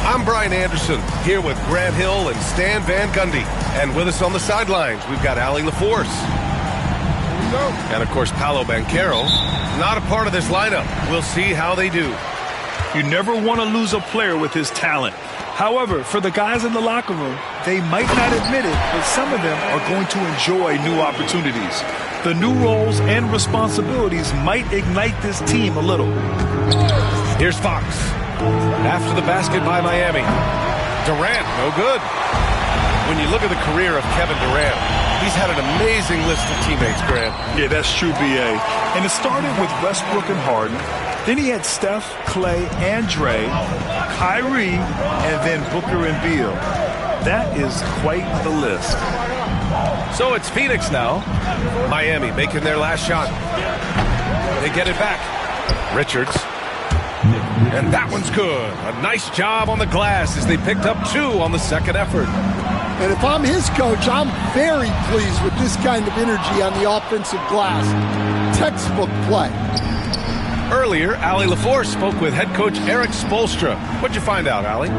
I'm Brian Anderson, here with Grant Hill and Stan Van Gundy. And with us on the sidelines, we've got Allie LaForce. And, of course, Paolo Banchero. Not a part of this lineup. We'll see how they do. You never want to lose a player with his talent. However, for the guys in the locker room, they might not admit it, but some of them are going to enjoy new opportunities. The new roles and responsibilities might ignite this team a little. Here's Fox. After the basket by Miami. Durant, no good. When you look at the career of Kevin Durant, he's had an amazing list of teammates, Grant. Yeah, that's true, B.A. And it started with Westbrook and Harden. Then he had Steph, Clay, and Dre, Kyrie, and then Booker and Beal. That is quite the list. So it's Phoenix now. Miami making their last shot. They get it back. Richards. And that one's good. A nice job on the glass as they picked up 2 on the second effort. And if I'm his coach, I'm very pleased with this kind of energy on the offensive glass. Textbook play. Earlier, Allie LaForce spoke with head coach Eric Spoelstra. What'd you find out, Allie?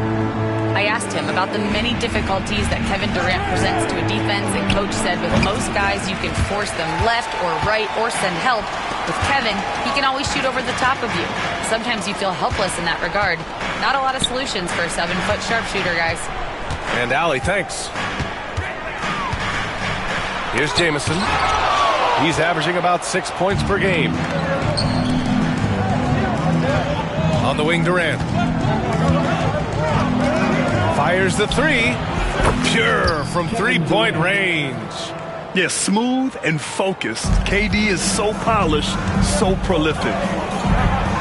I asked him about the many difficulties that Kevin Durant presents to a defense, and Coach said with most guys you can force them left or right or send help. With Kevin, he can always shoot over the top of you. Sometimes you feel helpless in that regard. Not a lot of solutions for a 7-foot sharpshooter, guys. And Allie, thanks. Here's Jamison. He's averaging about 6 points per game. On the wing, Durant. Fires the 3. Pure from three-point range. Yeah, smooth and focused. KD is so polished, so prolific.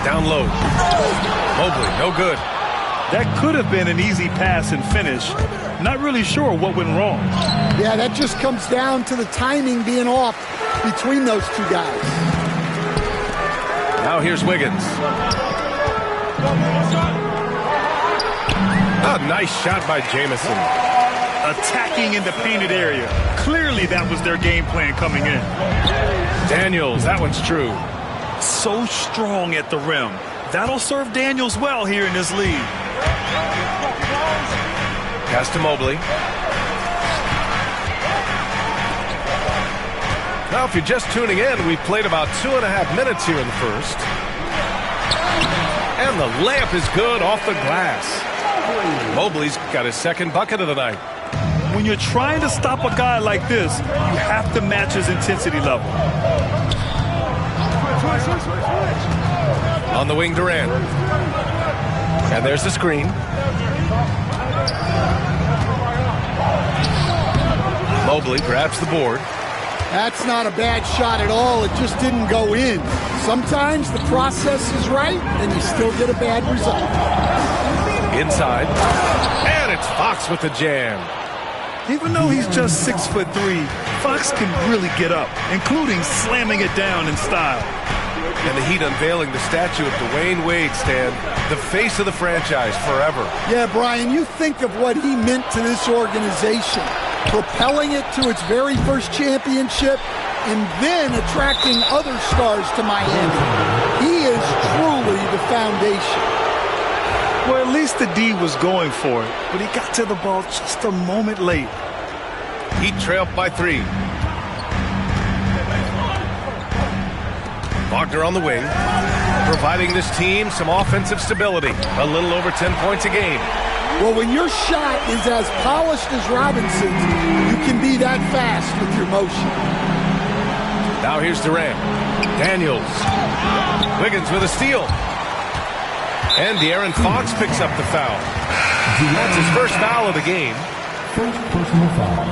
Down low. Mobley, no good. That could have been an easy pass and finish. Not really sure what went wrong. Yeah, that just comes down to the timing being off between those 2 guys. Now here's Wiggins. A nice shot by Jamison. Attacking in the painted area. Clearly that was their game plan coming in. Daniels, that one's true. So strong at the rim. That'll serve Daniels well here in this league. Pass to Mobley. Now, if you're just tuning in, we've played about 2.5 minutes here in the first. And the layup is good off the glass. Mobley's got his second bucket of the night. When you're trying to stop a guy like this, you have to match his intensity level. On the wing, Durant. And there's the screen. Mobley grabs the board. That's not a bad shot at all. It just didn't go in. Sometimes the process is right, and you still get a bad result. Inside. And it's Fox with the jam. Even though he's just 6'3", Fox can really get up, including slamming it down in style. And the Heat unveiling the statue of Dwayne Wade, Stan, the face of the franchise forever. Yeah, Brian, you think of what he meant to this organization, propelling it to its very first championship, and then attracting other stars to Miami. He is truly the foundation. Well, at least the D was going for it, but he got to the ball just a moment late. Heat trailed by 3. Wagner on the wing, providing this team some offensive stability. A little over 10 points a game. Well, when your shot is as polished as Robinson's, you can be that fast with your motion. Now here's Durant. Daniels. Wiggins with a steal. And De'Aaron Fox picks up the foul. That's his first foul of the game. First personal foul.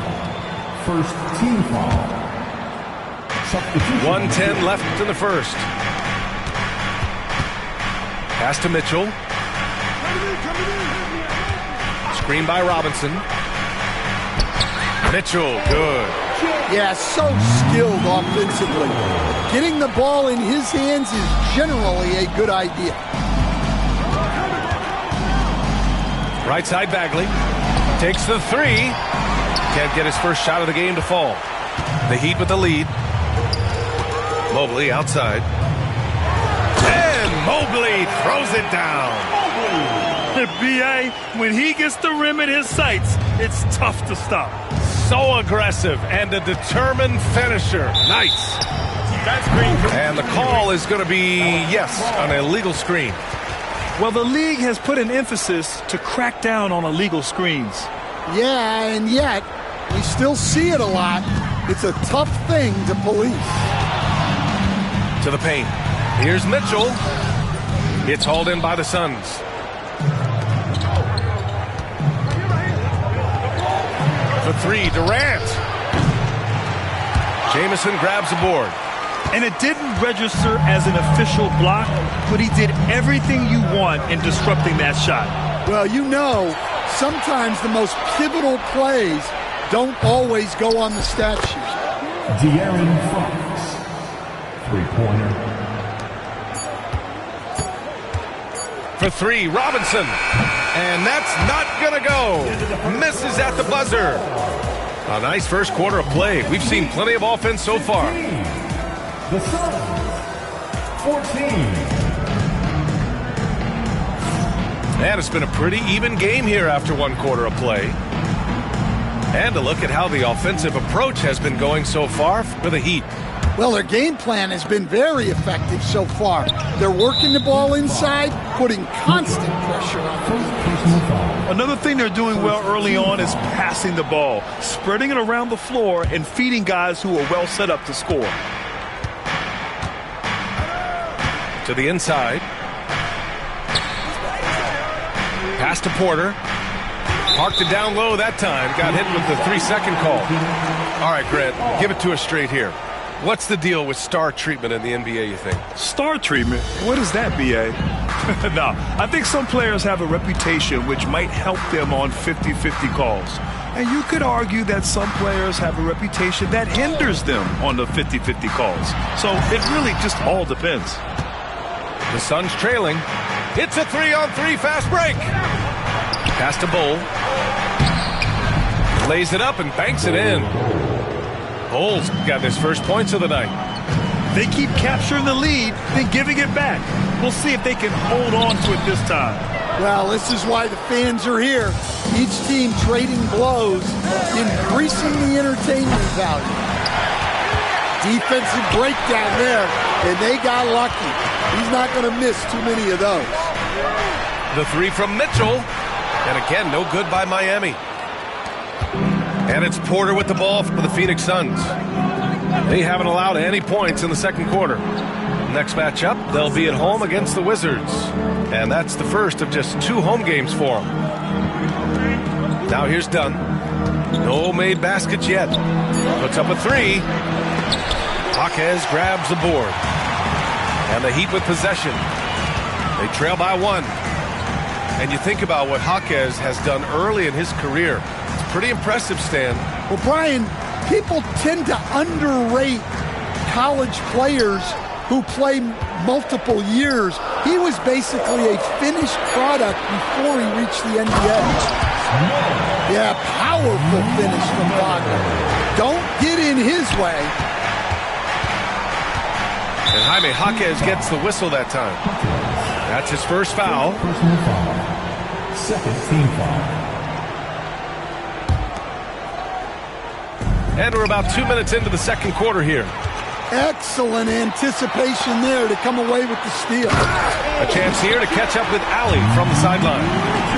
First team foul. 1:10 left in the first. Pass to Mitchell. Screen by Robinson. Mitchell, good. Yeah, so skilled offensively. Getting the ball in his hands is generally a good idea. Right side Bagley. Takes the 3. Can't get his first shot of the game to fall. The Heat with the lead. Mobley outside. And Mobley throws it down. B.A., when he gets the rim in his sights, it's tough to stop. So aggressive and a determined finisher. Nice. And the call is going to be, yes, an illegal screen. Well, the league has put an emphasis to crack down on illegal screens. Yeah, and yet, we still see it a lot. It's a tough thing to police. To the paint. Here's Mitchell. It's hauled in by the Suns. For 3, Durant. Jamison grabs the board. And it didn't register as an official block, but he did everything you want in disrupting that shot. Well, you know, sometimes the most pivotal plays don't always go on the stat sheet. De'Aaron Fox. 3-pointer. For 3, Robinson. And that's not going to go. Misses at the buzzer. A nice first quarter of play. We've seen plenty of offense so far. The Suns. 14. And it's been a pretty even game here after one quarter of play. And a look at how the offensive approach has been going so far for the Heat. Well, their game plan has been very effective so far. They're working the ball inside, putting constant pressure on the defense. Another thing they're doing well early on is passing the ball, spreading it around the floor and feeding guys who are well set up to score. To the inside. Pass to Porter. Parked it down low that time. Got hit with the 3-second call. All right, Grant, give it to us straight here. What's the deal with star treatment in the NBA, you think? Star treatment? What is that, B.A.? No, I think some players have a reputation which might help them on 50-50 calls. And you could argue that some players have a reputation that hinders them on the 50-50 calls. So it really just all depends. The Suns trailing. It's a 3-on-3 fast break. Pass to Bull. Lays it up and banks it in. Bull's got his first points of the night. They keep capturing the lead, then giving it back. We'll see if they can hold on to it this time. Well, this is why the fans are here. Each team trading blows, increasing the entertainment value. Defensive breakdown there, and they got lucky. He's not going to miss too many of those. The 3 from Mitchell. And again, no good by Miami. And it's Porter with the ball for the Phoenix Suns. They haven't allowed any points in the second quarter. Next matchup, they'll be at home against the Wizards. And that's the first of just 2 home games for them. Now here's Dunn. No made baskets yet. Puts up a 3. Jaquez grabs the board. And the Heat with possession. They trail by 1. And you think about what Jaquez has done early in his career. It's pretty impressive, Stan. Well, Brian, people tend to underrate college players who play multiple years. He was basically a finished product before he reached the NBA. Yeah, powerful finish from Wagner. Don't get in his way. And Jaime Jaquez gets the whistle that time. That's his first foul. Personal foul. Second team foul. And we're about 2 minutes into the second quarter here. Excellent anticipation there to come away with the steal. A chance here to catch up with Ali from the sideline.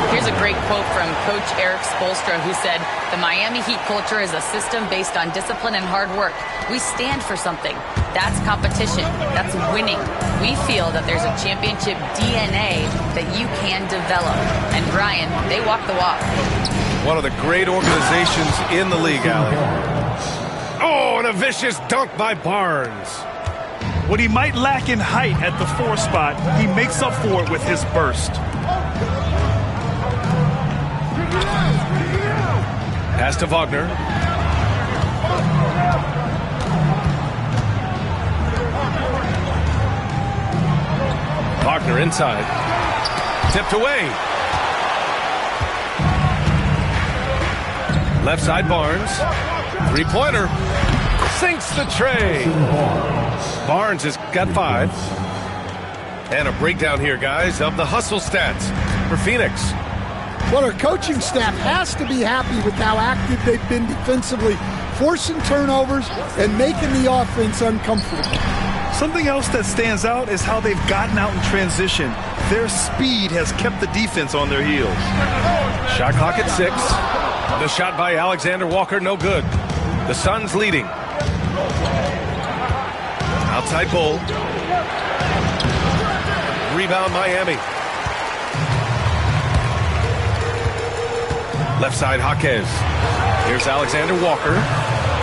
Here's a great quote from Coach Eric Spoelstra, who said, "The Miami Heat culture is a system based on discipline and hard work. We stand for something. That's competition. That's winning. We feel that there's a championship DNA that you can develop." And Brian, they walk the walk. One of the great organizations in the league, Ali. Oh, and a vicious dunk by Barnes. What he might lack in height at the 4 spot, he makes up for it with his burst. Pass to Wagner. Wagner inside. Tipped away. Left side Barnes. Three-pointer. Sinks the tray. Barnes has got 5. And a breakdown here, guys, of the hustle stats for Phoenix. Well, our coaching staff has to be happy with how active they've been defensively, forcing turnovers and making the offense uncomfortable. Something else that stands out is how they've gotten out in transition. Their speed has kept the defense on their heels. Shot clock at 6. The shot by Alexander Walker, no good. The Suns leading. Outside Bull. Rebound Miami. Left side Jaquez. Here's Alexander Walker.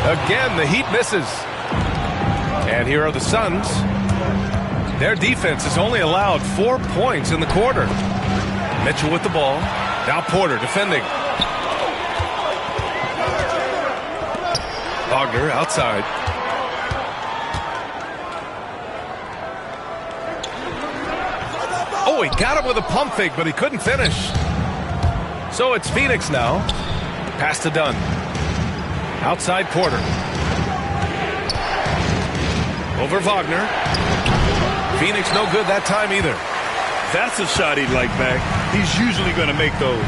Again, the Heat misses. And here are the Suns. Their defense has only allowed 4 points in the quarter. Mitchell with the ball. Now Porter defending. Wagner outside. Oh, he got him with a pump fake, but he couldn't finish. So it's Phoenix now. Pass to Dunn. Outside Porter. Over Wagner. Phoenix no good that time either. That's a shot he'd like back. He's usually going to make those.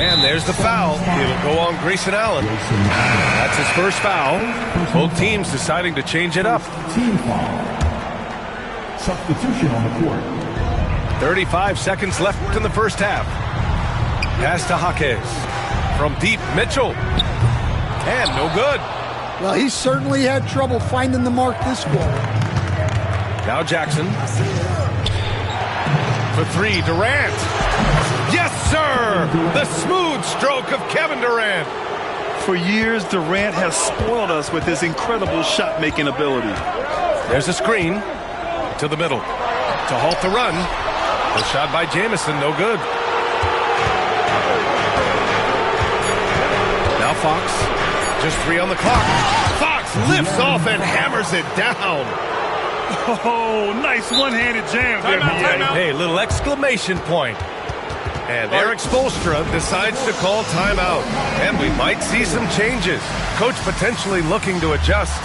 And there's the foul. It'll go on Grayson Allen. That's his first foul. Both teams deciding to change it up. Team foul. Substitution on the court. 35 seconds left in the first half. Pass to Jaquez. From deep, Mitchell. And no good. Well, he certainly had trouble finding the mark this quarter. Now Jackson. For 3, Durant. Yes, sir! The smooth stroke of Kevin Durant. For years, Durant has spoiled us with his incredible shot-making ability. There's a screen to the middle to halt the run. The shot by Jamison, no good. Now Fox, just 3 on the clock. Fox lifts off and hammers it down. Oh, nice one-handed jam there, Timeout. Hey, little exclamation point. And Eric Spoelstra decides to call timeout. And we might see some changes. Coach potentially looking to adjust.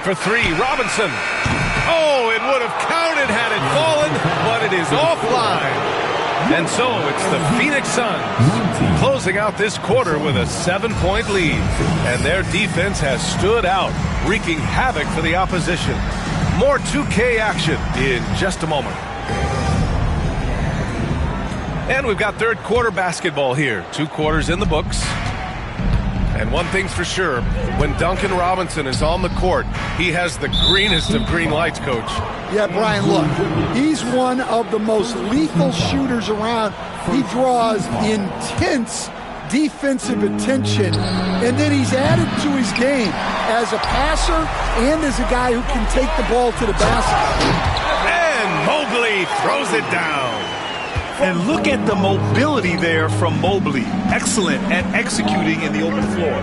For 3, Robinson. Oh, it would have counted had it fallen, but it is offline. And so it's the Phoenix Suns closing out this quarter with a 7-point lead. And their defense has stood out, wreaking havoc for the opposition. More 2K action in just a moment. And we've got third quarter basketball here. 2 quarters in the books. And one thing's for sure, when Duncan Robinson is on the court, he has the greenest of green lights, Coach. Yeah, Brian, look, he's one of the most lethal shooters around. He draws intense defensive attention, and then he's added to his game as a passer and as a guy who can take the ball to the basket. And Mobley throws it down. And look at the mobility there from Mobley. Excellent at executing in the open floor.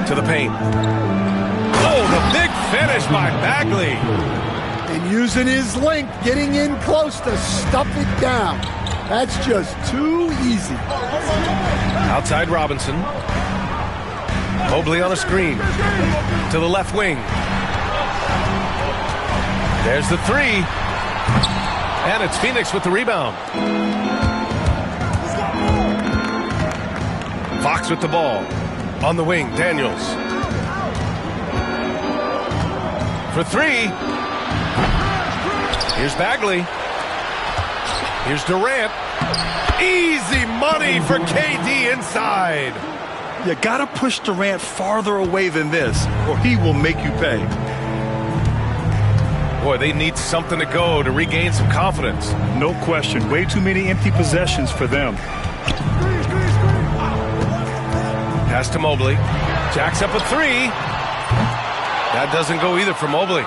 To the paint. Oh, the big finish by Bagley. And using his length, getting in close to stuff it down. That's just too easy. Outside Robinson. Mobley on a screen. To the left wing. There's the three. And it's Phoenix with the rebound. Fox with the ball. On the wing, Daniels. For three. Here's Bagley. Here's Durant. Easy money for KD inside. You gotta push Durant farther away than this, or he will make you pay. Boy, they need something to go to regain some confidence. No question. Way too many empty possessions for them. Pass to Mobley. Jacks up a three. That doesn't go either for Mobley.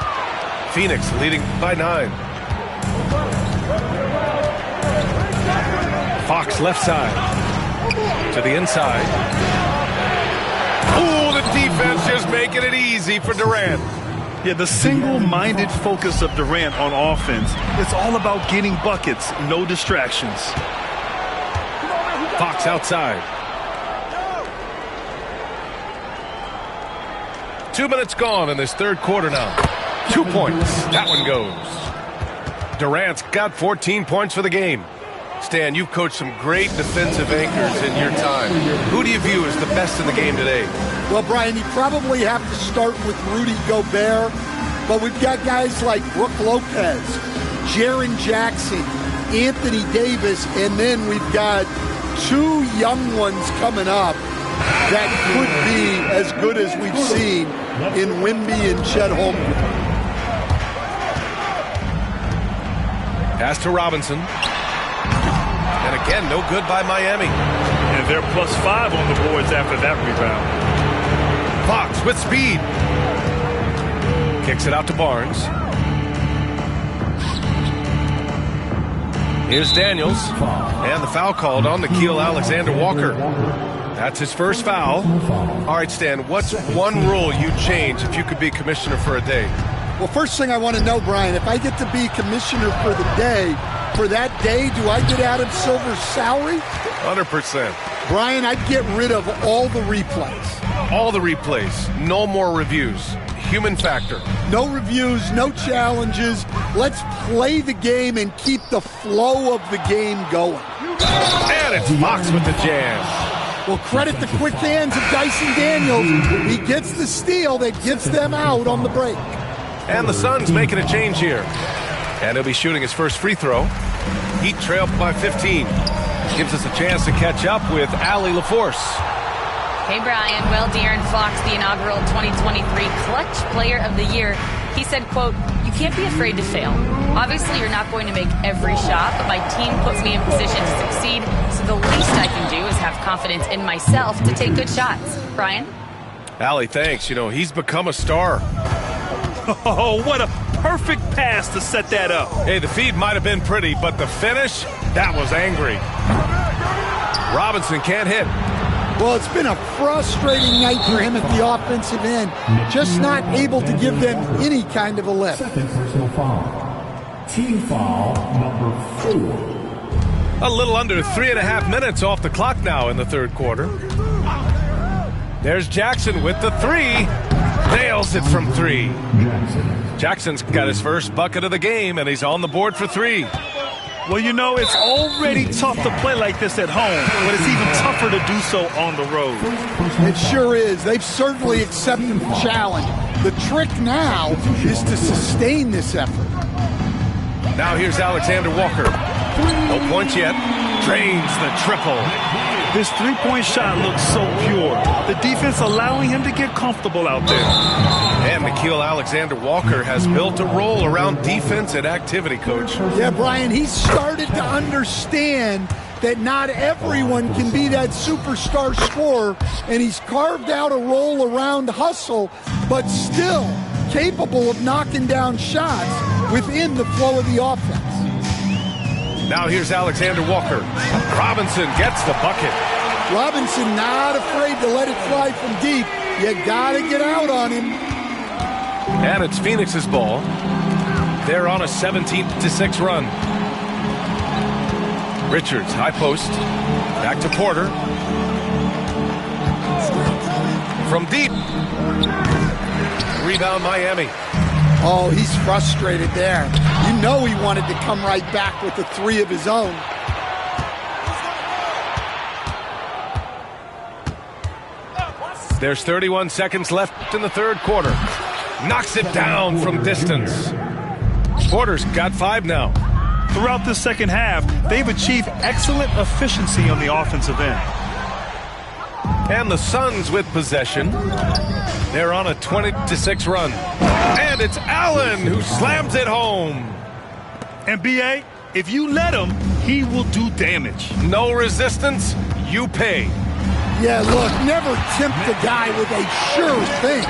Phoenix leading by 9. Fox left side. To the inside. Ooh, the defense just making it easy for Durant. Yeah, the single-minded focus of Durant on offense, it's all about getting buckets, no distractions. Fox outside. 2 minutes gone in this third quarter now. 2 points. That one goes. Durant's got 14 points for the game. Stan, you've coached some great defensive anchors in your time. Who do you view as the best in the game today? Well, Brian, you probably have to start with Rudy Gobert, but we've got guys like Brook Lopez, Jaren Jackson, Anthony Davis, and then we've got 2 young ones coming up that could be as good as we've seen in Wemby and Chet Holmgren. Pass to Robinson. And again, no good by Miami. And they're +5 on the boards after that rebound. Fox with speed. Kicks it out to Barnes. Here's Daniels. And the foul called on Nickeil Alexander-Walker. That's his first foul. All right, Stan, what's one rule you'd change if you could be commissioner for a day? Well, first thing I want to know, Brian, if I get to be commissioner for the day, for that day, do I get Adam Silver's salary? 100%. Brian, I'd get rid of all the replays. All the replays. No more reviews. Human factor. No reviews, no challenges. Let's play the game and keep the flow of the game going. And it's Fox with the jam. Well, credit the quick hands of Dyson Daniels. He gets the steal that gets them out on the break. And the Suns making a change here. And he'll be shooting his first free throw. Heat trailed by 15. Gives us a chance to catch up with Allie LaForce. Hey, Brian. Well, De'Aaron Fox, the inaugural 2023 Clutch Player of the Year, he said, quote, "You can't be afraid to fail. Obviously, you're not going to make every shot, but my team puts me in position to succeed, so the least I can do is have confidence in myself to take good shots." Brian? Allie, thanks. You know, he's become a star. Oh, what a perfect pass to set that up. Hey, the feed might have been pretty, but the finish, that was angry. Robinson can't hit. Well, it's been a frustrating night for him at the offensive end. Just not able to give them any kind of a lift. Second personal foul. Team foul number 4. A little under 3.5 minutes off the clock now in the third quarter. There's Jackson with the three. Nails it from 3. Jackson's got his first bucket of the game, and he's on the board for 3. Well, you know, it's already tough to play like this at home, but it's even tougher to do so on the road. It sure is. They've certainly accepted the challenge. The trick now is to sustain this effort. Now here's Alexander Walker. No points yet. Drains the triple. This three-point shot looks so pure. The defense allowing him to get comfortable out there. And Nickeil Alexander-Walker has built a role around defense and activity, Coach. Yeah, Brian, he's started to understand that not everyone can be that superstar scorer, and he's carved out a role around hustle, but still capable of knocking down shots within the flow of the offense. Now here's Alexander Walker. Robinson gets the bucket. Robinson not afraid to let it fly from deep. You gotta get out on him. And it's Phoenix's ball. They're on a 17-6 run. Richards, high post. Back to Porter. From deep. Rebound Miami. Oh, he's frustrated there. You know he wanted to come right back with the three of his own. There's 31 seconds left in the third quarter. Knocks it down from distance. Porter's got 5 now. Throughout the second half, they've achieved excellent efficiency on the offensive end. And the Suns with possession. They're on a 20-6 run. And it's Allen who slams it home. And B.A., if you let him, he will do damage. No resistance, you pay. Yeah, look, never tempt a guy with a sure thing.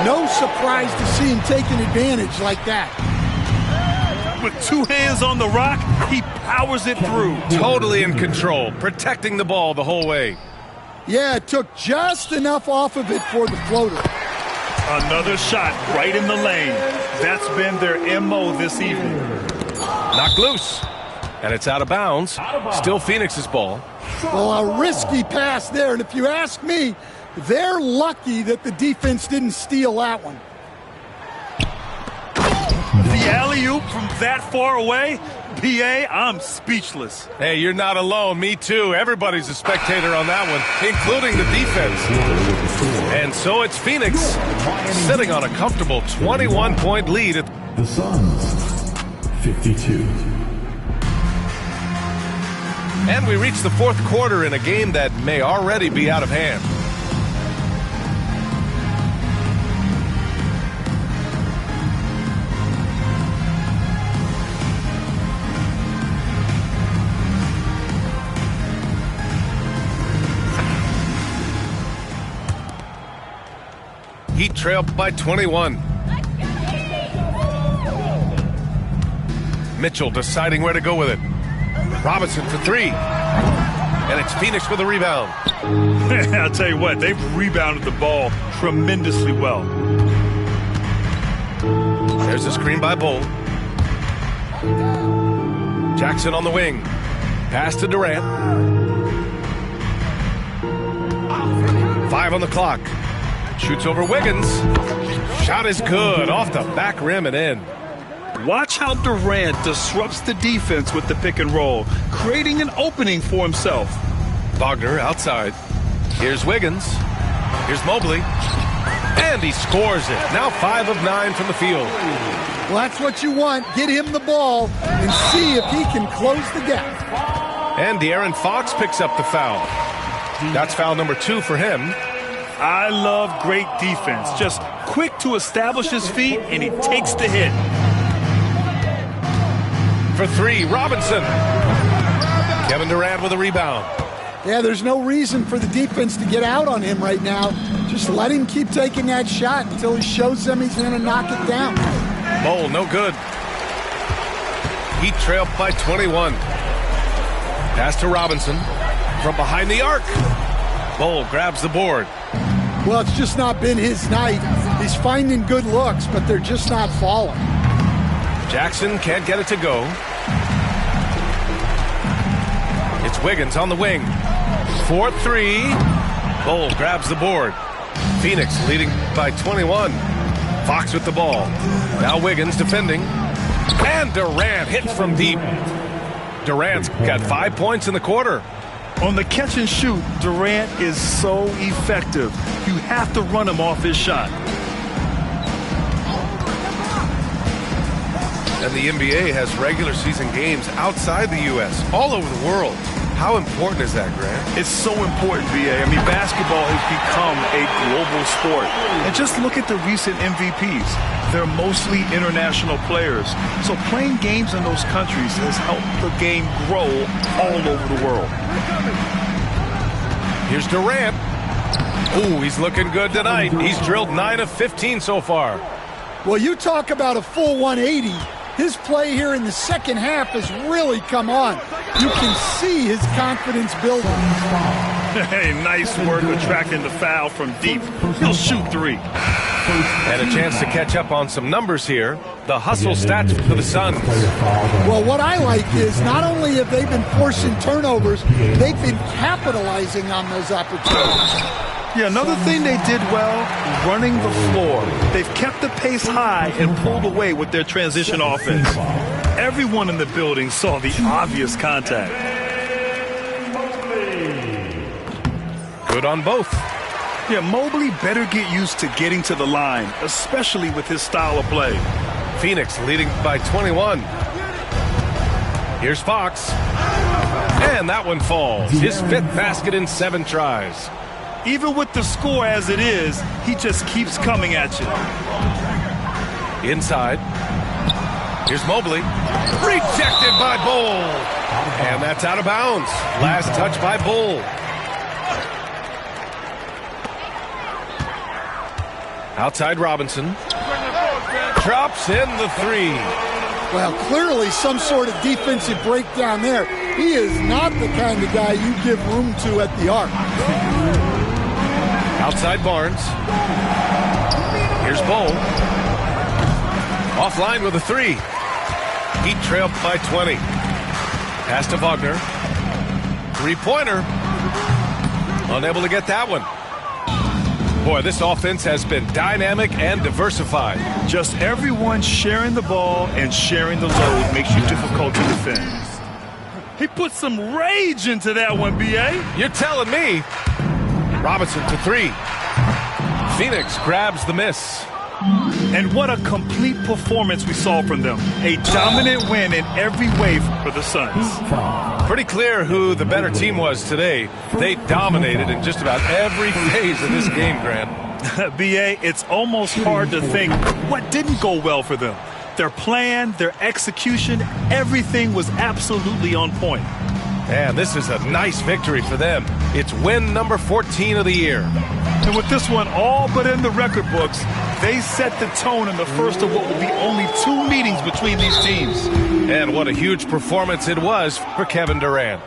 No surprise to see him taking advantage like that. With 2 hands on the rock, he powers it through. Totally in control, protecting the ball the whole way. Yeah, it took just enough off of it for the floater. Another shot right in the lane. That's been their MO this evening. Knocked loose. And it's out of bounds. Still Phoenix's ball. Well, a risky pass there. And if you ask me, they're lucky that the defense didn't steal that one. The alley-oop from that far away? P.A., I'm speechless. Hey, you're not alone. Me too. Everybody's a spectator on that one, including the defense. And so it's Phoenix sitting on a comfortable 21-point lead. The Suns, 52. And we reach the fourth quarter in a game that may already be out of hand. Heat trail by 21. Mitchell deciding where to go with it. Robinson for 3. And it's Phoenix with a rebound. I'll tell you what, they've rebounded the ball tremendously well. There's a screen by Bol. Jackson on the wing. Pass to Durant. 5 on the clock. Shoots over Wiggins. Shot is good. Off the back rim and in. Watch how Durant disrupts the defense with the pick and roll, creating an opening for himself. Wagner outside. Here's Wiggins. Here's Mobley. And he scores it. Now 5 of 9 from the field. Well, that's what you want. Get him the ball and see if he can close the gap. And De'Aaron Fox picks up the foul. That's foul number 2 for him. I love great defense. Just quick to establish his feet, and he takes the hit. For 3, Robinson. Kevin Durant with a rebound. Yeah, there's no reason for the defense to get out on him right now. Just let him keep taking that shot until he shows them he's going to knock it down. Bol, no good. Heat trail by 21. Pass to Robinson. From behind the arc. Bol grabs the board. Well, it's just not been his night. He's finding good looks, but they're just not falling. Jackson can't get it to go. It's Wiggins on the wing. 4-3. Bol grabs the board. Phoenix leading by 21. Fox with the ball. Now Wiggins defending. And Durant hits from deep. Durant's got 5 points in the quarter. On the catch and shoot, Durant is so effective. You have to run him off his shot. And the NBA has regular season games outside the U.S., all over the world. How important is that, Grant? It's so important, B.A. I mean, basketball has become a global sport. And just look at the recent MVPs. They're mostly international players. So playing games in those countries has helped the game grow all over the world. Here's Durant. Ooh, he's looking good tonight. He's drilled 9 of 15 so far. Well, you talk about a full 180. His play here in the second half has really come on. You can see his confidence building. Hey, nice work attracting the foul from deep. He'll shoot 3. And a chance to catch up on some numbers here. The hustle stats for the Suns. Well, what I like is not only have they been forcing turnovers, they've been capitalizing on those opportunities. Yeah, another thing they did well, running the floor. They've kept the pace high and pulled away with their transition offense. Everyone in the building saw the obvious contact. Good on both. Yeah, Mobley better get used to getting to the line, especially with his style of play. Phoenix leading by 21. Here's Fox. And that one falls. His 5th basket in 7 tries. Even with the score as it is, he just keeps coming at you. Inside. Here's Mobley. Rejected by Bull. And that's out of bounds. Last touch by Bull. Outside Robinson. Drops in the 3. Well, clearly some sort of defensive breakdown there. He is not the kind of guy you give room to at the arc. Outside Barnes. Here's Bull. Offline with a 3. Heat trailed by 20. Pass to Wagner. 3-pointer. Unable to get that one. Boy, this offense has been dynamic and diversified. Just everyone sharing the ball and sharing the load makes you difficult to defend. He put some rage into that one, B.A. You're telling me. Robinson to 3. Phoenix grabs the miss. And what a complete performance we saw from them. A dominant win in every way for the Suns. Pretty clear who the better team was today. They dominated in just about every phase of this game, Grant. B.A., it's almost hard to think what didn't go well for them. Their plan, their execution, everything was absolutely on point. And this is a nice victory for them. It's win number 14 of the year. And with this one all but in the record books, they set the tone in the first of what will be only 2 meetings between these teams. And what a huge performance it was for Kevin Durant.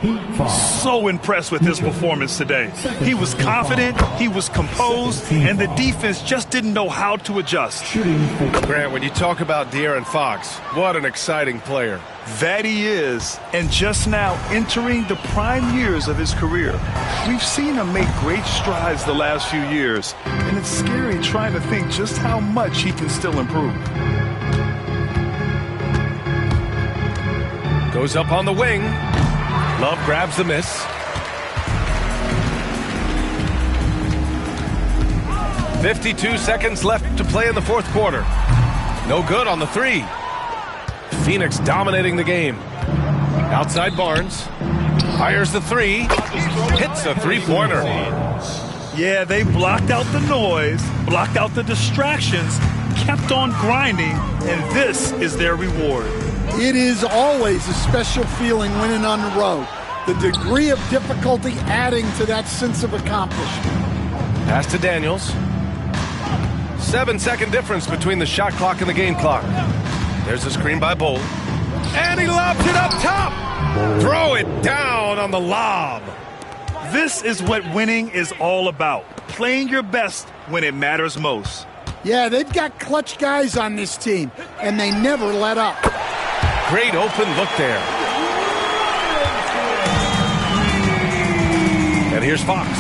So impressed with his performance today. He was confident, he was composed, and the defense just didn't know how to adjust. Grant, when you talk about De'Aaron Fox, what an exciting player. That he is, and just now entering the prime years of his career. We've seen him make great strides the last few years, and it's scary trying to think just how much he can still improve. Goes up on the wing. Love grabs the miss. .52 seconds left to play in the 4th quarter. No good on the 3. Phoenix dominating the game. Outside Barnes. Fires the 3. Hits a 3-pointer. Yeah, they blocked out the noise, blocked out the distractions, kept on grinding, and this is their reward. It is always a special feeling winning on the road. The degree of difficulty adding to that sense of accomplishment. Pass to Daniels. 7-second difference between the shot clock and the game clock. There's a screen by Bull. And he lobs it up top. Throw it down on the lob. This is what winning is all about. Playing your best when it matters most. Yeah, they've got clutch guys on this team, and they never let up. Great open look there. And here's Fox.